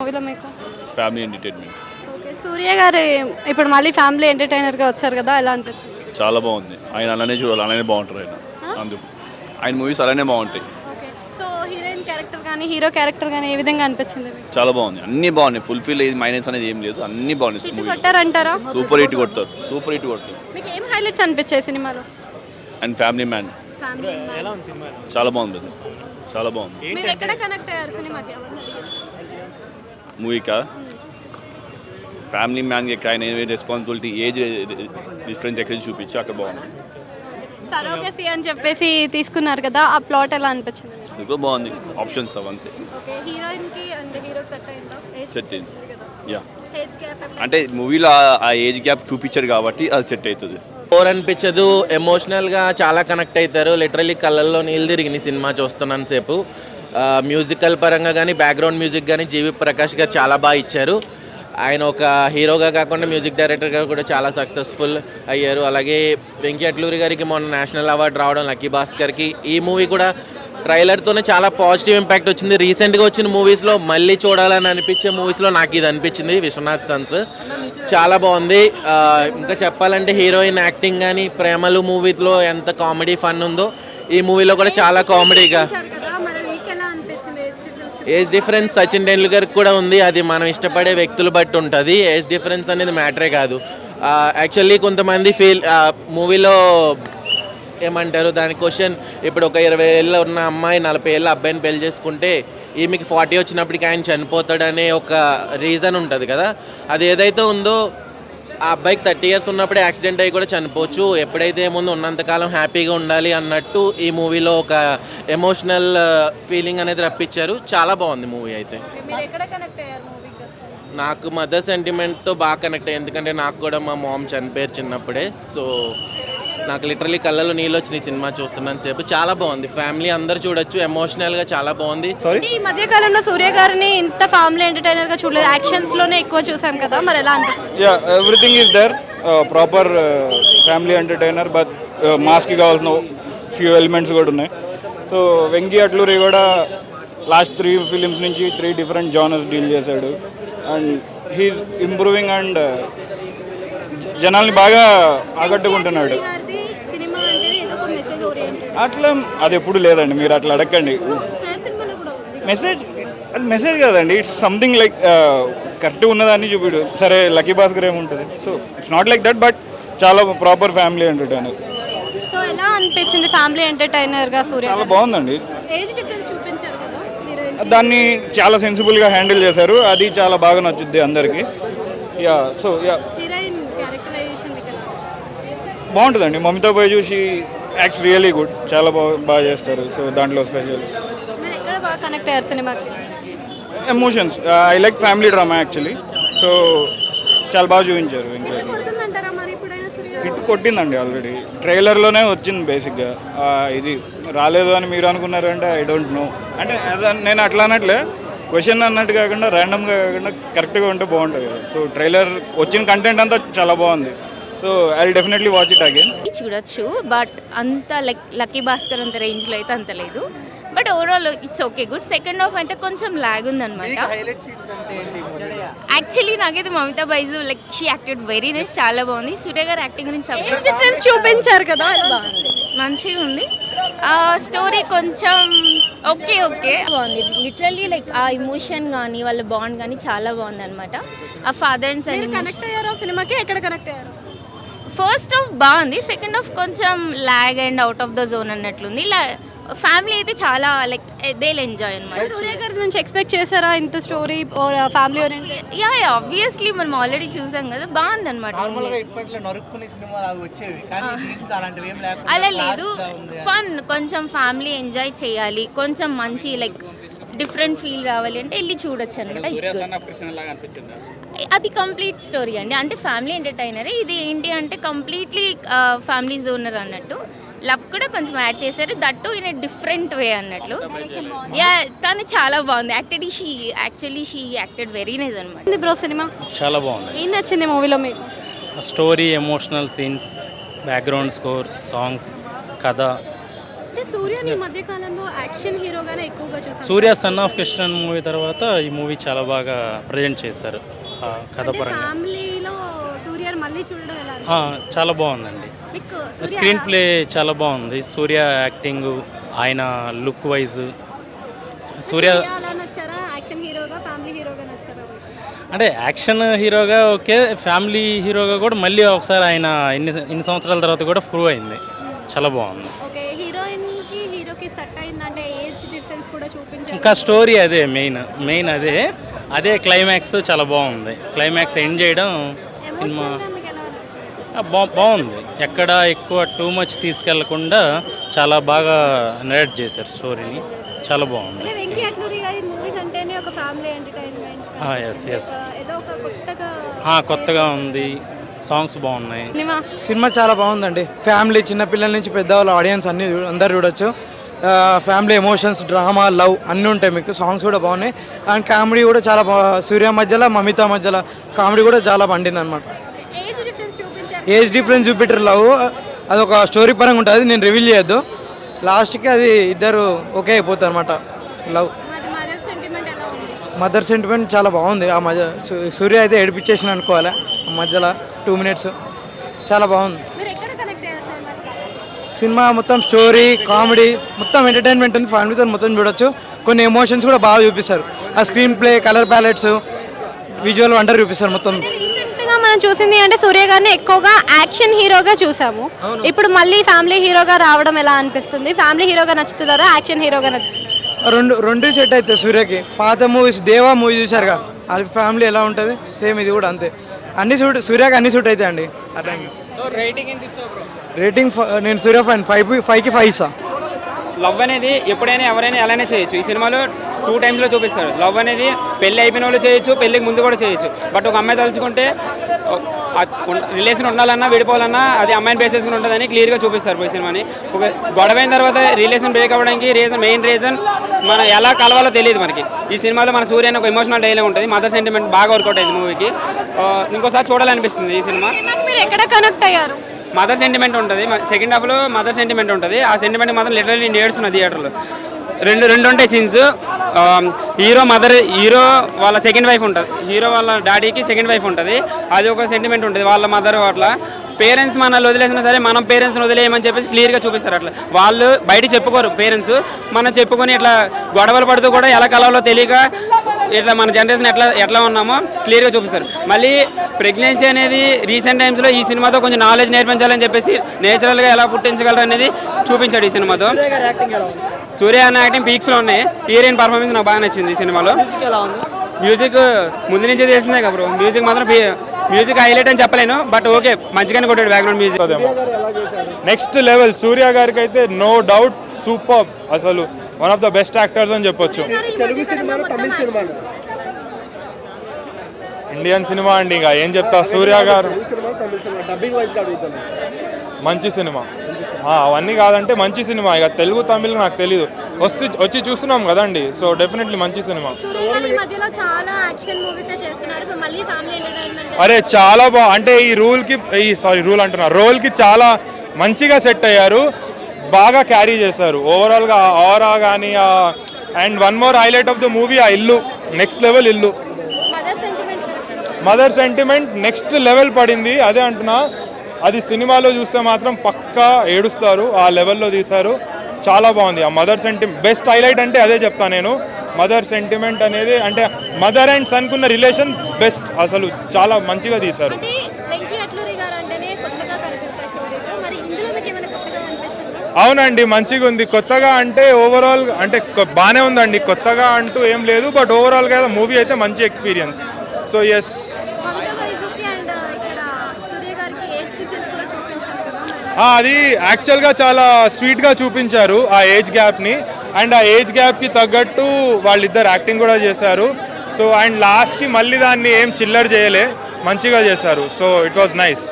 మూవీలో మీకు? Family entertainment. Okay, సూర్య గారు ఇప్పుడు మళ్ళీ ఫ్యామిలీ ఎంటర్టైనర్గా వచ్చారు కదా, ఎలా అనిపించింది? చాలా బాగుంది. ఆయన అలానే చూడాలి, అలానే బాగుంటారు ఆయన. అందుకు ఆయన మూవీస్ అలానే బాగుంటాయి. ఓకే, సో హీరోయిన్ క్యారెక్టర్ కానీ హీరో క్యారెక్టర్ కానీ ఏ విధంగా అనిపించింది మీకు? చాలా బాగుంది, అన్నీ బాగున్నాయి. ఫుల్ఫిల్ ఏది మైనస్ అనేది ఏం లేదు, అన్నీ బాగున్నాయి. హిట్ మూవీ కొట్టారంటారా? సూపర్ హిట్ కొడతారు, సూపర్ హిట్ కొడతారు. మీకు ఏం హైలైట్స్ అనిపించాయి సినిమాలో? అండ్ ఫ్యామిలీ మ్యాన్ ఫ్యామిలీ చాలా బాగుంది brother. చాలా బాగుంది. మీరు ఎక్కడ కనెక్ట్ అయ్యారు సినిమాకి? మూవీకా ఫ్యామిలీ మ్యాన్కి ఎక్కడ ఆయన రెస్పాన్సిబిలిటీ ఏజ్ డిఫరెన్స్ ఎక్కడ చూపించి అక్కడ బాగుంది. సరోగసి అని చెప్పేసి తీసుకున్నారు కదా, ఆ ప్లాట్ ఎలా అనిపించింది? ఇంకో బాగుంది, ఆప్షన్స్ అవంతే. ఓకే, హీరోయిన్ కి అండ్ హీరోకి సెట్ అయిందా? సెట్ అయింది, యా. ఏజ్ గ్యాప్ అంటే మూవీలో ఆ ఏజ్ గ్యాప్ చూపించారు కాబట్టి అది సెట్ అవుతుంది. బోర్ అనిపించదు, ఎమోషనల్గా చాలా కనెక్ట్ అవుతారు. లిటరలీ కళ్ళల్లో నీళ్ళు తిరిగినాయి సినిమా చూస్తున్నాను సేపు. మ్యూజికల్ పరంగా కానీ బ్యాక్గ్రౌండ్ మ్యూజిక్ కానీ జీవి ప్రకాష్ గారు చాలా బాగా ఇచ్చారు. ఆయన ఒక హీరోగా కాకుండా మ్యూజిక్ డైరెక్టర్గా కూడా చాలా సక్సెస్ఫుల్ అయ్యారు. అలాగే వెంకీ అట్లూరి గారికి మొన్న నేషనల్ అవార్డు రావడం, లక్కీ భాస్కర్కి. ఈ మూవీ కూడా ట్రైలర్తోనే చాలా పాజిటివ్ ఇంపాక్ట్ వచ్చింది. రీసెంట్గా వచ్చిన మూవీస్లో మళ్ళీ చూడాలని అనిపించే మూవీస్లో నాకు ఇది అనిపించింది. విశ్వనాథ్ సన్స్ చాలా బాగుంది. ఇంకా చెప్పాలంటే హీరోయిన్ యాక్టింగ్ కానీ, ప్రేమలు మూవీలో ఎంత కామెడీ ఫన్ ఉందో ఈ మూవీలో కూడా చాలా కామెడీగా. ఏజ్ డిఫరెన్స్ సచిన్ టెండూల్కర్ కూడా ఉంది, అది మనం ఇష్టపడే వ్యక్తులు బట్టి ఉంటుంది. ఏజ్ డిఫరెన్స్ అనేది మ్యాటరే కాదు. యాక్చువల్లీ కొంతమంది మూవీలో ఏమంటారు దాని క్వశ్చన్, ఇప్పుడు ఒక 20 ఏళ్ళు ఉన్న అమ్మాయి 40 ఏళ్ళ అబ్బాయిని పెళ్లి చేసుకుంటే ఈమెకి 40 వచ్చినప్పటికి ఆయన చనిపోతాడనే ఒక రీజన్ ఉంటుంది కదా. అది ఏదైతే ఉందో ఆ అబ్బాయికి 30 ఇయర్స్ ఉన్నప్పుడే యాక్సిడెంట్ అయ్యి కూడా చనిపోవచ్చు. ఎప్పుడైతే ఏముందో ఉన్నంతకాలం హ్యాపీగా ఉండాలి అన్నట్టు ఈ మూవీలో ఒక ఎమోషనల్ ఫీలింగ్ అనేది రప్పించారు. చాలా బాగుంది మూవీ అయితే. నాకు మదర్ సెంటిమెంట్తో బాగా కనెక్ట్ అయ్యి, ఎందుకంటే నాకు కూడా మా మామ్ చనిపోయారు చిన్నప్పుడే. సో నాకు లిటరలీ కళ్ళలో నీళ్ళు వచ్చినాయి సినిమా చూస్తున్నాను సేపు. చాలా బాగుంది, ఫ్యామిలీ అందరు చూడొచ్చు, ఎమోషనల్గా చాలా బాగుంది. ఈ మధ్య కాలంలో సూర్య గారిని ఇంత ఫ్యామిలీ ఎంటర్టైనర్ గా చూడలేదు, యాక్షన్స్ లోనే ఎక్కువ చూసాం కదా, మరి ఎలా అనిపిస్తుంది? Yeah, everything is there, proper family entertainer, but మాస్కి కావాల్సిన ఫ్యూ ఎలిమెంట్స్ కూడా ఉన్నాయి. సో వెంకీ అట్లూరి కూడా లాస్ట్ 3 ఫిలిమ్స్ నుంచి 3 డిఫరెంట్ జానర్స్ డీల్ చేశాడు. అండ్ హీఈస్ ఇంప్రూవింగ్ అండ్ జనాల్ని బాగా ఆకట్టుకుంటున్నాడు. అట్లా అది ఎప్పుడు లేదండి, మీరు అట్లా అడగండి. మెసేజ్ అది మెసేజ్ కదండి, ఇట్స్ సంథింగ్ లైక్ కరెక్ట్గా ఉన్నదాన్ని చూపిడు. సరే లక్కీ భాస్కర్ ఏముంటుంది, so it's not like that, but చాలా ప్రాపర్ ఫ్యామిలీ ఎంటర్టైనర్. సో ఎలా అనిపించింది ఫ్యామిలీ ఎంటర్టైనర్ గా సూర్య? చాలా బాగుందండి. ఏజ్ డిఫరెన్స్ చూపించారు కదా, దాన్ని చాలా సెన్సిబుల్గా హ్యాండిల్ చేశారు, అది చాలా బాగా నచ్చుద్ది అందరికీ. Yeah, so yeah, heroine characterisation బాగుంటుందండి. Mamitha Baiju acts really good, చాలా బాగా చేస్తారు. సో దాంట్లో స్పెషల్ మీరు ఎక్కడ బాగా కనెక్ట్ అయ్యారు సినిమాకి? Emotions, I like family drama actually. So చాలా బాగా చూపించారు. ఇంకా హిట్ కొట్టిందండి, ఆల్రెడీ ట్రైలర్లోనే వచ్చింది బేసిక్గా. ఇది రాలేదు అని మీరు అనుకున్నారంటే ఐ డోంట్ నో. అంటే నేను అట్లా అన్నట్లే, క్వశ్చన్ అన్నట్టు కాకుండా ర్యాండమ్గా కాకుండా కరెక్ట్గా ఉంటే బాగుంటుంది కదా. సో ట్రైలర్ వచ్చిన కంటెంట్ అంతా చాలా బాగుంది. So I will definitely watch it again. చూడొచ్చు, బట్ అంత లక్కీ భాస్కర్ అంత రేంజ్లో అయితే అంత లేదు. But overall it's okay, good. Second half అంటే కొంచెం లాగ్ ఉందన్నమాట. యాక్చువల్లీ నాకైతే Mamitha Baiju like she acted very nice, చాలా బాగుంది. సూర్య గారు యాక్టింగ్ గురించి డిఫరెన్స్ చూపించారు కదా, బాగుంది, మంచిగా ఉంది. స్టోరీ కొంచెం ఓకే బాగుంది. లిటరల్లీ లైక్ ఆ ఇమోషన్ కానీ వాళ్ళ బాండ్ కానీ చాలా బాగుంది అనమాట. ఆ ఫాదర్ అండ్ సన్ కనెక్ట్ అయ్యారు సినిమాకి. ఎక్కడ కనెక్ట్ అయ్యారు? ఫస్ట్ హాఫ్ బాగుంది, సెకండ్ హాఫ్ కొంచెం lag and out of the zone అన్నట్లుంది. ఇలా ఫ్యామిలీ అయితే చాలా లైక్ దే ఎంజాయ్ అనమాట. సూర్య గారి నుంచి ఎక్స్పెక్ట్ చేశారా ఇంత స్టోరీ ఫ్యామిలీ? యా ఆబ్వియస్లీ మనం ఆల్రెడీ చూసాం కదా, బాగుంది అనమాట. అలా లేదు, ఫన్, కొంచెం ఫ్యామిలీ ఎంజాయ్ చేయాలి, కొంచెం మంచి లైక్ డిఫరెంట్ ఫీల్ రావాలి అంటే వెళ్ళి చూడొచ్చు అనమాట. అది కంప్లీట్ స్టోరీ అండి, అంటే ఫ్యామిలీ ఎంటర్టైనరే. ఇది ఏంటి అంటే కంప్లీట్లీ ఫ్యామిలీ జోనర్ అన్నట్టు. లవ్ కూడా కొంచెం యాడ్ చేశారు, that in a different way అన్నట్లు. యా, తను చాలా బాగుంది. Actually she acted very nice అనమాట. బ్రో సినిమా చాలా బాగుంది. ఏం నచ్చింది మూవీలో మీకు? Story, emotional scenes, background score, songs, కథ. సూర్య ఈ మధ్య కాలంలో యాక్షన్ హీరోగానే ఎక్కువగా చూసాం. సూర్య సన్ ఆఫ్ కృష్ణన్ మూవీ తర్వాత ఈ మూవీ చాలా బాగా ప్రజెంట్ చేశారు కథపరంగా. ఫ్యామిలీలో సూర్యని మళ్ళీ చూడడం ఎలా చాలా బాగుందండి. మీకు స్క్రీన్ ప్లే చాలా బాగుంది. సూర్య యాక్టింగ్, ఆయన లుక్ వైజ్ సూర్య అలా నచ్చారా? యాక్షన్ హీరోగా ఫ్యామిలీ హీరోగా నచ్చారా? అంటే యాక్షన్ హీరోగా ఓకే, ఫ్యామిలీ హీరోగా కూడా మళ్ళీ ఒకసారి ఆయన ఇన్ని సంవత్సరాల తర్వాత కూడా ప్రూవ్ అయింది. చాలా బాగుంది. ఓకే, హీరోయిన్కి హీరోకి సెట్ అయిందంటే ఏజ్ డిఫరెన్స్ కూడా చూపించారు. ఇంకా స్టోరీ అదే మెయిన్ అదే క్లైమాక్స్ చాలా బాగుంది. క్లైమాక్స్ ఎండ్ చేయడం సినిమా మీకు ఎలా అనిపించింది? బాగుంది. ఎక్కడ ఎక్కువ టూ మచ్ తీసుకెళ్లకుండా చాలా బాగా నరేట్ చేశారు స్టోరీని. చాలా బాగుంది. అంటే వెంకీ అట్లూరి గారి మూవీస్ అంటేనే ఒక ఫ్యామిలీ ఎంటర్టైన్మెంట్. ఎస్ ఏదో ఒక కొత్తగా ఉంది. సాంగ్స్ బాగున్నాయి. సినిమా చాలా బాగుందండి. ఫ్యామిలీ, చిన్నపిల్లల నుంచి పెద్దవాళ్ళ ఆడియన్స్ అన్ని అందరు చూడొచ్చు. ఫ్యామిలీ ఎమోషన్స్, డ్రామా, లవ్ అన్నీ ఉంటాయి మీకు. సాంగ్స్ కూడా బాగున్నాయి అండ్ కామెడీ కూడా చాలా సూర్య మధ్యలో మమితా మధ్యలో కామెడీ కూడా చాలా పండింది అనమాట. ఏజ్ డిఫరెన్స్ చూపెట్టారు. లవ్ అదొక స్టోరీ పరంగా ఉంటుంది, నేను రివీల్ చేయొద్దు. లాస్ట్కి అది ఇద్దరు ఓకే అయిపోతారు అనమాట. లవ్ మదర్ సెంటిమెంట్ చాలా బాగుంది. ఆ మధ్య సూర్య అయితే ఏడిపించేసిన అనుకోవాలి. ఆ మధ్యలో 2 minutes చాలా బాగుంది. సినిమా మొత్తం స్టోరీ, కామెడీ, మొత్తం ఎంటర్టైన్మెంట్ ఉంది. ఫ్యామిలీతో మొత్తం చూడొచ్చు. కొన్ని ఎమోషన్స్ కూడా బాగా చూపిస్తారు. ఆ screen play, colour palettes, visual wonder చూపిస్తారు మొత్తం. రీసెంట్గా మనం చూసింది అంటే సూర్య గారిని ఎక్కువగా యాక్షన్ హీరోగా చూసాము. ఇప్పుడు మళ్ళీ ఫ్యామిలీ హీరోగా రావడం ఎలా అనిపిస్తుంది? ఫ్యామిలీ హీరోగా నచ్చుతున్నారా, యాక్షన్ హీరోగా నచ్చుతుంది? రెండు సెట్ అవుతాయి సూర్యకి. పాత మూవీస్, దేవా మూవీ చూసారుగా, అది ఫ్యామిలీ ఎలా ఉంటుంది సేమ్ ఇది కూడా అంతే. అన్ని సూర్యకి అన్ని సూట్ అవుతాయి అండి. ఆ టైం రేటింగ్ నేను సూర్య ఫ్యాన్ 5కి 5 ఇస్తా. లవ్ అనేది ఎప్పుడైనా ఎవరైనా ఎలానే చేయొచ్చు. ఈ సినిమాలో 2 times చూపిస్తారు. లవ్ అనేది పెళ్ళి అయిపోయిన వాళ్ళు చేయొచ్చు, పెళ్ళికి ముందు కూడా చేయొచ్చు. బట్ ఒక అమ్మాయి తలుచుకుంటే రిలేషన్ ఉండాలన్నా విడిపోవాలన్నా అది అమ్మాయిని బేస్ చేసుకుని ఉంటుందని క్లియర్గా చూపిస్తారు ఈ సినిమాని. ఒక గొడవైన తర్వాత రిలేషన్ బ్రేక్ అవ్వడానికి మెయిన్ రీజన్ మనం ఎలా కలవాలో తెలియదు మనకి. ఈ సినిమాలో మన సూర్య ఒక ఎమోషనల్ డైలాగ్ ఉంటుంది. మదర్ సెంటిమెంట్ బాగా వర్కౌట్ అయింది మూవీకి. ఇంకోసారి చూడాలనిపిస్తుంది ఈ సినిమా. మీరు ఎక్కడ కనెక్ట్ అయ్యారు? మదర్ సెంటిమెంట్ ఉంటుంది. సెకండ్ హాఫ్లో మదర్ సెంటిమెంట్ ఉంటుంది. ఆ సెంటిమెంట్ మాత్రం లిటరల్లీ నేను ఏడుస్తున్నా థియేటర్లో. రెండు ఉంటాయి సీన్స్. హీరో వాళ్ళ సెకండ్ వైఫ్ ఉంటుంది. హీరో వాళ్ళ డాడీకి సెకండ్ వైఫ్ ఉంటుంది. అది ఒక సెంటిమెంట్ ఉంటుంది. వాళ్ళ మదర్ అట్లా పేరెంట్స్ మనల్ని వదిలేసినా సరే మనం పేరెంట్స్ని వదిలేయమని చెప్పేసి క్లియర్గా చూపిస్తారు. అట్లా వాళ్ళు బయట చెప్పుకోరు పేరెంట్స్, మనం చెప్పుకొని ఇట్లా గొడవలు పడుతూ కూడా ఎలా కలవాలో తెలియక ఇట్లా మన జనరేషన్ ఎట్లా ఉన్నామో క్లియర్గా చూపిస్తారు. మళ్ళీ ప్రెగ్నెన్సీ అనేది రీసెంట్ టైమ్స్లో ఈ సినిమాతో కొంచెం నాలెడ్జ్ నేర్పించాలని చెప్పేసి నేచురల్గా ఎలా పుట్టించగలరు అనేది చూపించాడు ఈ సినిమాతో. సూర్య అన్న యాక్టింగ్ పీక్స్లో ఉన్నాయి. హీరోయిన్ పర్ఫార్మెన్స్ నాకు బాగా నచ్చింది ఈ సినిమాలో. మ్యూజిక్ ముందు నుంచే చేసిందే కదా బ్రో. మ్యూజిక్ హైలైట్ అని చెప్పలేను, బట్ ఓకే మంచిగానే కొట్టాడు బ్యాక్గ్రౌండ్ మ్యూజిక్. నెక్స్ట్ లెవెల్ సూర్య గారికి అయితే నో డౌట్ సూపర్. అసలు one of the best actors అని చెప్పొచ్చు. ఇండియన్ సినిమా అండి, ఇంకా ఏం చెప్తా. సూర్య గారు మంచి సినిమా, అవన్నీ కాదంటే మంచి సినిమా. ఇక తెలుగు తమిళ్ నాకు తెలీదు, వచ్చి చూస్తున్నాం కదండి. సో డెఫినెట్లీ మంచి సినిమా. అరే చాలా అంటే ఈ రోల్కి చాలా మంచిగా సెట్ అయ్యారు, బాగా క్యారీ చేశారు ఓవరాల్గా ఆరా కానీ. And one more highlight of the movie ఆ ఇల్లు, నెక్స్ట్ లెవెల్ ఇల్లు. మదర్ సెంటిమెంట్ నెక్స్ట్ లెవెల్ పడింది. అదే అంటున్నా, అది సినిమాలో చూస్తే మాత్రం పక్కా ఏడుస్తారు. ఆ లెవెల్లో తీశారు, చాలా బాగుంది. ఆ మదర్ సెంటిమెంట్ బెస్ట్ హైలైట్ అంటే అదే చెప్తాను నేను. మదర్ సెంటిమెంట్ అనేది అంటే మదర్ అండ్ సన్ కున్న రిలేషన్ బెస్ట్. అసలు చాలా మంచిగా తీశారు. అవునండి, మంచిగా ఉంది. కొత్తగా అంటే ఓవరాల్ అంటే బాగానే ఉందండి. కొత్తగా అంటూ ఏం లేదు, బట్ ఓవరాల్గా మూవీ అయితే మంచి ఎక్స్పీరియన్స్. సో ఎస్, అది యాక్చువల్గా చాలా స్వీట్గా చూపించారు ఆ ఏజ్ గ్యాప్ని. అండ్ ఆ ఏజ్ గ్యాప్కి తగ్గట్టు వాళ్ళిద్దరు యాక్టింగ్ కూడా చేశారు. సో అండ్ లాస్ట్కి మళ్ళీ దాన్ని ఏం చిల్లర్ చేయలే, మంచిగా చేశారు. So it was nice.